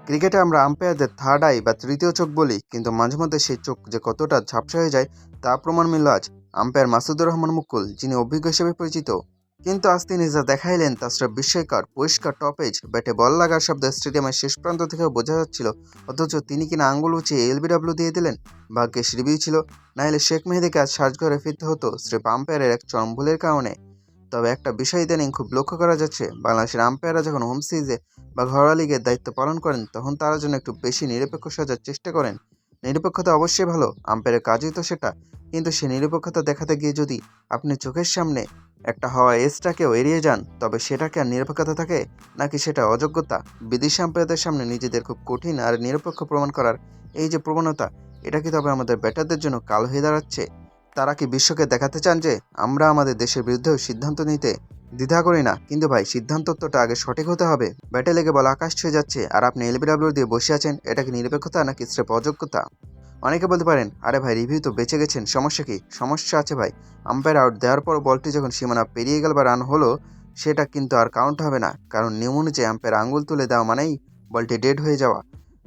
ক্রিকেটে আমরা আম্পায়ারদের third eye বা তৃতীয় চোখ বলি, কিন্তু মাঝে মধ্যে সেই চোখ যে কতটা ঝাপসা হয়ে যায় তা প্রমাণ মিলল আজ আম্পায়ার মাসুদুর রহমান মুকুল, যিনি অভিজ্ঞ হিসেবে পরিচিত। কিন্তু আজ তিনি যা দেখাইলেন তা সেটা বিস্ময়কর। পরিষ্কার টপেজ ব্যাটে বল লাগার শব্দ স্টেডিয়ামের শেষ প্রান্ত থেকেও বোঝা যাচ্ছিল, অথচ তিনি কিনা আঙ্গুল উঁচিয়ে এলবিডব্লিউ দিয়ে দিলেন। ভাগ্যেশ রিভিউ ছিল, না হলে শেখ মেহেদীকে আজ সাজঘরে ফিরতে হতো স্রেফ আম্পায়ারের এক চরম ভুলের কারণে। তবে একটা বিষয় ইদানিং খুব লক্ষ্য করা যাচ্ছে, বাংলাদেশের আম্পায়াররা যখন হোম সিরিজে বা ঘরোয়া লিগের দায়িত্ব পালন করেন তখন তারা যেন একটু বেশি নিরপেক্ষ সাজার চেষ্টা করেন। নিরপেক্ষতা অবশ্যই ভালো, আম্পায়ারের কাজই তো সেটা। কিন্তু সে নিরপেক্ষতা দেখাতে গিয়ে যদি আপনি চোখের সামনে একটা হওয়া এজটাকেও এড়িয়ে যান, তবে সেটা কি আর নিরপেক্ষতা থাকে, নাকি সেটা অযোগ্যতা? বিদেশি আম্পায়ারদের সামনে নিজেদের খুব কঠিন আর নিরপেক্ষ প্রমাণ করার এই যে প্রবণতা, এটা কি তবে আমাদের ব্যাটারদের জন্য কাল হয়ে দাঁড়াচ্ছে? তারা কি বিশ্বকে দেখাতে চান যে আমরা আমাদের দেশের বিরুদ্ধেও সিদ্ধান্ত নিতে দ্বিধা করি না? কিন্তু ভাই, সিদ্ধান্তটা আগে সঠিক হতে হবে। ব্যাটে লেগে বল আকাশ ছুঁয়ে যাচ্ছে আর আপনি এলবিডব্লিউ দিয়ে বসে আছেন, এটা কি নিরপেক্ষতা নাকি স্রেফ অযোগ্যতা? অনেকে বলতে পারেন, আরে ভাই রিভিউ তো বেঁচে গেছেন, সমস্যা কি? সমস্যা আছে ভাই। আম্পায়ার আউট দেওয়ার পর বলটি যখন সীমানা পেরিয়ে গেল বা রান হলো, সেটা কিন্তু আর কাউন্ট হবে না, কারণ নিয়ম অনুযায়ী আম্পায়ার আঙুল তুলে দেওয়া মানেই বলটি ডেড হয়ে যাওয়া।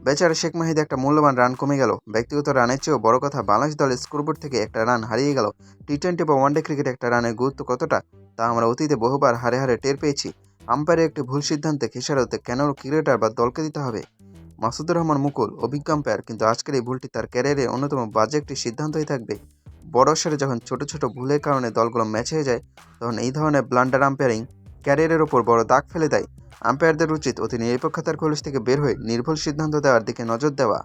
বেচারা শেখ মেহেদী একটা মূল্যবান রান কমে গেল। ব্যক্তিগত রানের চেয়েও বড় কথা, বাংলাদেশ দলের স্কোরবোর্ড থেকে একটা রান হারিয়ে গেল। টি-20 বা ওয়ানডে ক্রিকেটে একটা রানের গুরুত্ব কতটা, তা আমরা অতীতে বহুবার হারে হারে টের পেয়েছি। আম্পায়ারের একটি ভুল সিদ্ধান্তে খেসারতে কেন ক্রিকেটার বা দলকে দিতে হবে? মাসুদুর রহমান মুকুল অভিজ্ঞ আম্পায়ার, কিন্তু আজকের এই ভুলটি তার ক্যারিয়ারের অন্যতম বাজে একটি সিদ্ধান্তই থাকবে। বড় সারে যখন ছোট ছোট ভুলের কারণে দলগুলো ম্যাচ হয়ে যায়, তখন এই ধরনের ব্লান্ডার আম্পায়ারিং ক্যারিয়ারের ওপর বড় দাগ ফেলে দেয়। আম্পায়ারদের উচিত অতি নিরপেক্ষতার খোলস থেকে বের হয়ে নির্ভুল সিদ্ধান্ত দেওয়ার দিকে নজর দেওয়া।